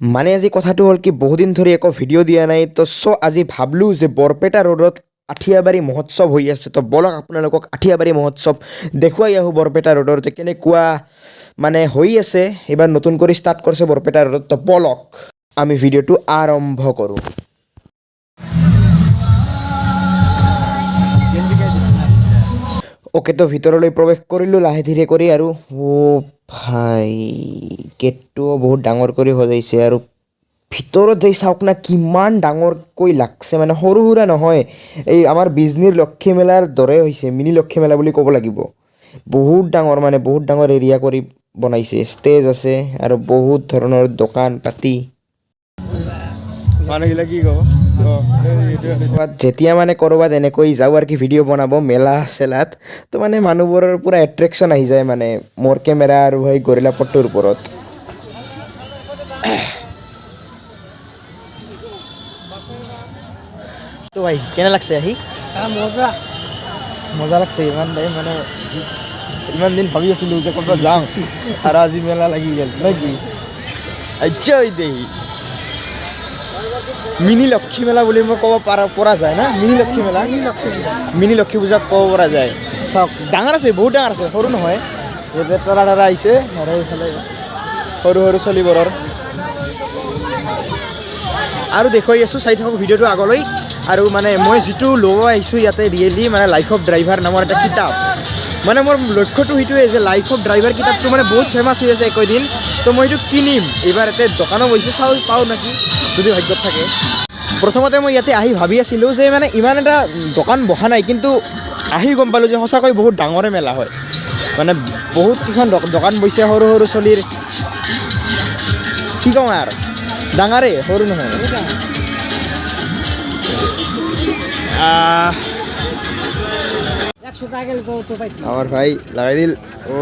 মানে আজি কথাটো হ'ল কি বহুদিন ধৰি একো ভিডিঅ' দিয়া নাই তো আজি ভাবলোঁ যে বৰপেটা ৰোডত আঠিয়াবাৰী মহোৎসৱ হৈ আছে তো বলক আপোনালোকক আঠিয়াবাৰী মহোৎসৱ দেখুৱাই আহোঁ বৰপেটা ৰোডৰ যে কেনেকুৱা মানে হৈ আছে এইবাৰ নতুন কৰি ষ্টাৰ্ট কৰিছে বৰপেটা ৰোডত তো বলক আমি ভিডিঅ'টো আৰম্ভ কৰোঁ। ওকে তো ভিতৰলৈ প্ৰৱেশ কৰিলোঁ লাহে ধীৰে কৰি আৰু ভাই গেটটোও বহুত ডাঙৰ কৰি সজাইছে আৰু ভিতৰত যাই চাওক না কিমান ডাঙৰকৈ লাগছে মানে সৰু সুৰা নহয় এই আমাৰ বিজনীৰ লক্ষী মেলাৰ দৰে হৈছে মিনি লক্ষী মেলা বুলি ক'ব লাগিব। বহুত ডাঙৰ মানে বহুত ডাঙৰ এৰিয়া কৰি বনাইছে ষ্টেজ আছে আৰু বহুত ধৰণৰ দোকান পাতি মানুহবিলাক কি ক'ব যেতিয়া মানে ক'ৰবাত এনেকৈ যাওঁ আৰু কি ভিডিঅ' বনাব মেলা চেলাত তো মানে মানুহবোৰৰ পূৰা এট্ৰেকশ্যন আহি যায় মানে মোৰ কেমেৰা আৰু সেই গৰিলা পটটোৰ ওপৰত। তো ভাই কেনে লাগছে আহি মজা মজা লাগছে ইমান দিন ভাবি আছিলোঁ যে ক'ৰবাত যাওঁ আৰু আজি মেলা লাগি গ'ল নেকি আচ্ছা দেই মিনি লক্ষী মেলা বুলি মই ক'ব পৰা যায় না মিনি লক্ষী মেলা মিনি লক্ষী পূজাক ক'ব পৰা যায়। চাওক ডাঙৰ আছে বহুত ডাঙৰ আছে সৰু নহয় ইয়াতে তৰা তৰা আহিছে আৰু এইফালে সৰু সৰু চলিবোৰৰ আৰু দেখুৱাই আছোঁ চাই থাকক ভিডিঅ'টো আগলৈ। আৰু মানে মই যিটো ল'ব আহিছোঁ ইয়াতে ৰিয়েলি মানে লাইফ অফ ড্ৰাইভাৰ নামৰ এটা কিতাপ মানে মোৰ লক্ষ্যটো সেইটোৱে যে লাইফ অফ ড্ৰাইভাৰ কিতাপটো মানে বহুত ফেমাছ হৈ আছে একৈদিন তো মই এইটো কিনিম এইবাৰ ইয়াতে দোকানো বহিছে চাওঁ পাওঁ নেকি যদি ভাগ্যত থাকে। প্ৰথমতে মই ইয়াতে আহি ভাবি আছিলোঁ যে মানে ইমান এটা দোকান বহা নাই কিন্তু আহি গম পালোঁ যে সঁচাকৈ বহুত ডাঙৰে মেলা হয় মানে বহুত কেইখন দোকান বহিছে সৰু সৰু চলিৰ কি কওঁ আৰু ডাঙৰে সৰু নহয়। আমাৰ ভাই লাগাই দিল ও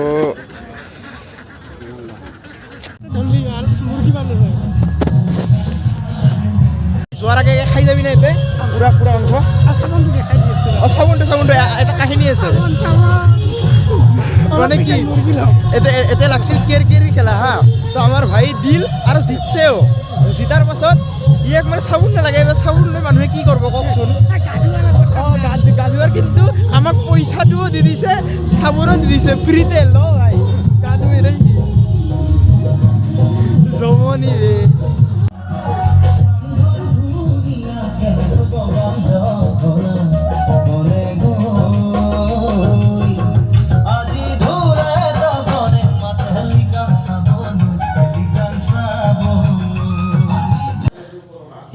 যোৱাৰ আগে খাই যাবি না এতে পুৰা পুৰা অংশ চাবোনটো এটা কাহিনী আছে মানে কি এতে লাগছিল কেৰি খেলা হা তো আমাৰ ভাই দিল আৰু জিতছেও জিতাৰ পাছত ইয়াক মানে চাবোন নালাগে চাবোন লৈ মানুহে কি কৰিব কওকচোন গা ধোৱাৰ কিন্তু আমাক পইচাটোও দি দিছে চাবোনো দি দিছে ফ্ৰীতে ল ভাই গা ধুই নেকি জমনি ৰে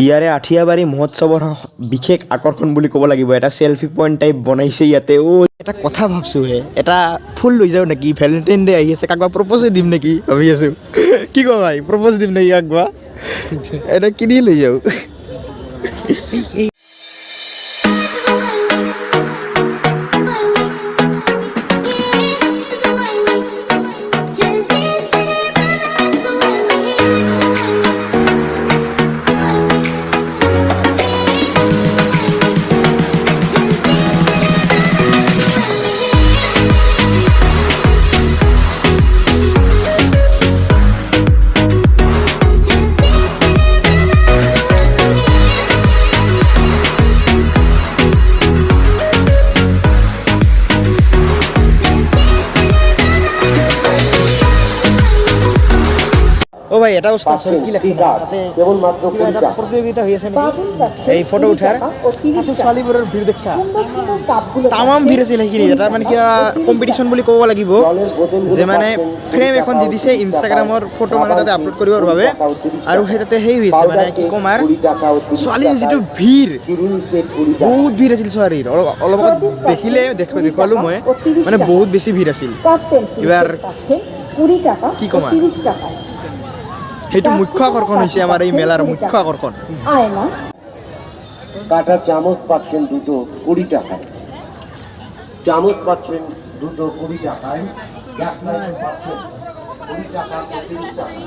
ইয়াৰে আঠিয়াবাৰী মহোৎসৱৰ বিশেষ আকৰ্ষণ বুলি ক'ব লাগিব এটা চেলফি পইণ্ট টাইপ বনাইছে ইয়াতে এটা কথা ভাবছোঁ এটা ফুল লৈ যাওঁ নেকি ভেলেণ্টাইন ডে আহি আছে কাকবা প্ৰপ'জ দিম নেকি ভাবি আছোঁ কি কওঁ ভাই প্ৰপ'জ দিম নেকি কাকবা এটা কিনি লৈ যাওঁ। ও ভাই এটা অবস্থা আসলে কি লাগছে তাতে কেবলমাত্র একটা প্রতিযোগিতা হয়েছে নাকি এই ফটো উঠার তাতে ছোৱালীবোৰৰ ভিড় দেখছা তামাম ভিড় আছিল সেইখিনি এটা মানে কিবা কম্পিটিশ্যন বুলি ক'ব লাগিব যে মানে ফ্ৰেম এখন দি দিছে ইনষ্টাগ্ৰামৰ ফটো মানে তাতে আপলোড কৰিবৰ বাবে আৰু সেই তাতে সেই হৈছে মানে কি ক'ম আৰু ছোৱালীৰ যিটো ভিৰ বহুত ভিৰ আছিল ছোৱালীৰ অলপ দেখিলে দেখুৱালোঁ মই মানে বহুত বেছি ভিৰ আছিল এবাৰ কি ক'ম আৰু সেইটো মুখ্য আকৰ্ষণ হৈছে আমাৰ এই মেলাৰ মুখ্য আকৰ্ষণ। কাটার চামচ পাচ্ছেন দুটো 20 টাকায় চামচ পাচ্ছেন দুটো 20 টাকায় পাচ্ছেন 20 টাকা 30 টাকা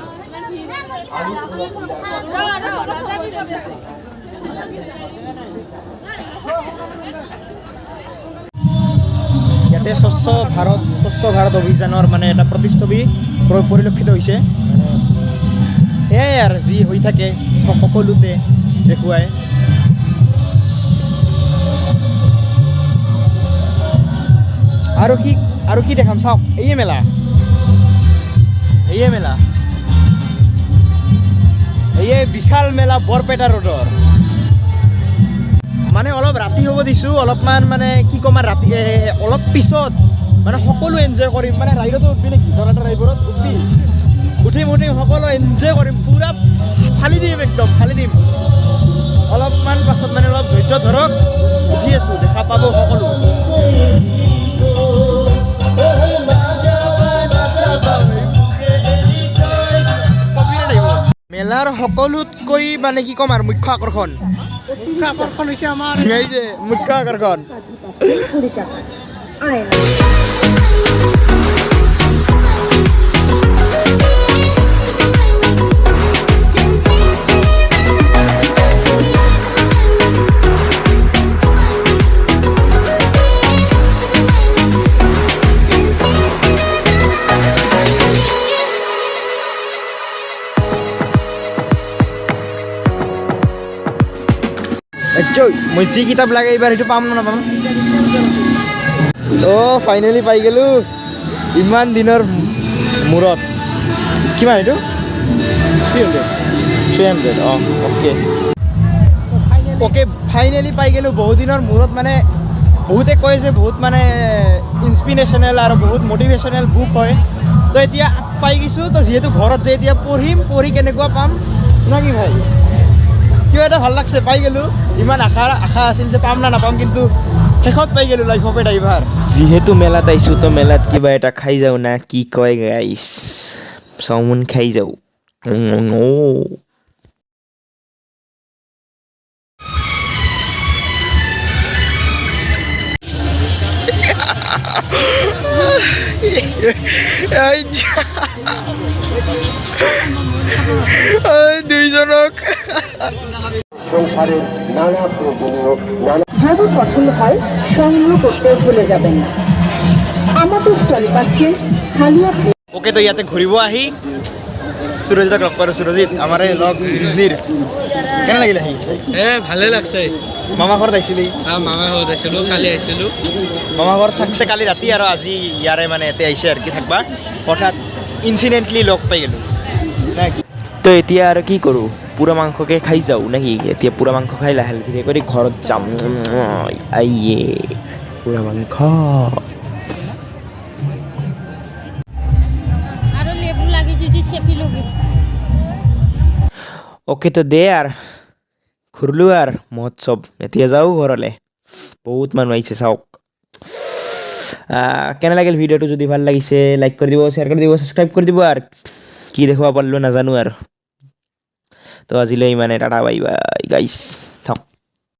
ইয়াতে স্বচ্ছ ভাৰত অভিযানৰ মানে এটা প্ৰতিচ্ছবি পৰিলক্ষিত হৈছে সেয়াই আৰু যি হৈ থাকে সকলোতে দেখুৱাই। আৰু কি দেখাম চাওক, এইয়ে মেলা, এইয়ে বিশাল মেলা বৰপেটা ৰোডৰ। মানে অলপ ৰাতি হ'ব দিছোঁ, অলপমান মানে কি ক'ম আৰু ৰাতি অলপ পিছত মানে সকলো এনজয় কৰিম। মানে ৰাইডতো উঠবি নেকি, দৰাটা ৰাইডত উঠিম সকলো এনজয় কৰিম, পূৰা ফালি দিম, একদম ফালি দিম। অলপমান পাছত মানে অলপ ধৈৰ্য ধৰক, উঠি আছোঁ, দেখা পাব সকলো। মেলাৰ সকলোতকৈ মানে কি ক'ম আৰু মুখ্য আকৰ্ষণ হৈছে আমাৰ এই যে মুখ্য আকৰ্ষণ মই যি কিতাপ লাগে এইবাৰ সেইটো পাম নে নাপাম? অ' ফাইনেলি পাই গ'লোঁ ইমান দিনৰ মূৰত। কিমান এইটো? 300 অঁ অ'কে ফাইনেলি পাই গ'লোঁ বহুত দিনৰ মূৰত। মানে বহুতে কয় যে বহুত মানে ইনস্পিৰেশ্যনেল আৰু বহুত মটিভেশ্যনেল বুক হয়, তো এতিয়া পাই গৈছোঁ। তো যিহেতু ঘৰত যে এতিয়া পঢ়ি কেনেকুৱা পাম না কি ভাই? কিবা এটা ভাল লাগছে, পাই গ'লোঁ। ইমান আশা আছিল যে পাম না নাপাম, কিন্তু শেষত পাই গ'লোঁ লাইফ অফ এ ড্ৰাইভাৰ। যিহেতু মেলাত আহিছোঁ তো মেলাত কিবা এটা খাই যাওঁ না কি কয় গাইছ, চাওমিন খাই যাওঁ। দুইজনক সংসারের নানা প্রয়োজনীয় যদি পছন্দ হয় সংগ্রহ করতে ভুলে যাবেন না। আমাদের স্টলে পাচ্ছেন হালিয়া প্লেট। ওকে, তো ইয়াতে ঘূৰিব আহি সুৰজিতক লগ পালোঁ। সুৰজিত আমাৰ এই লগ ডিজনীৰ। কেনে লাগিল আহি? ভালে লাগছে। মামা ঘৰত আহিছিলি? মামা ঘৰত আহিছিলোঁ, কালি আহিছিলোঁ। মামা ঘৰত থাকছে কালি ৰাতি আৰু আজি ইয়াৰে মানে ইয়াতে আহিছে আৰু কি থাকবা। হঠাৎ ইনচিডেণ্টলি লগ পাই গ'লোঁ। তো এতিয়া আৰু কি কৰোঁ, পুৰা মাংসকে খাই যাওঁ নেকি? এতিয়া পুৰা মাংস খাই লাহে ধীৰে কৰি ঘৰত যাম। আইয়ে পুৰা মাংস। আৰু লেবু লাগি যদি চেপি ল'বি। অ'কে, তো দে আৰু ঘূৰিলোঁ আৰু মহোৎসৱ। এতিয়া যাওঁ ঘৰলৈ, বহুত মানুহ আহিছে চাওক। কেনে লাগিল ভিডিঅ'টো? যদি ভাল লাগিছে লাইক কৰি দিব, শ্বেয়াৰ কৰি দিব, ছাবস্ক্ৰাইব কৰি দিব। আৰু কি দেখুৱাব পাৰিলোঁ নাজানো আৰু। তো আজিলৈ ইমানে, টাটা বাই বাই গাইছ, থাক।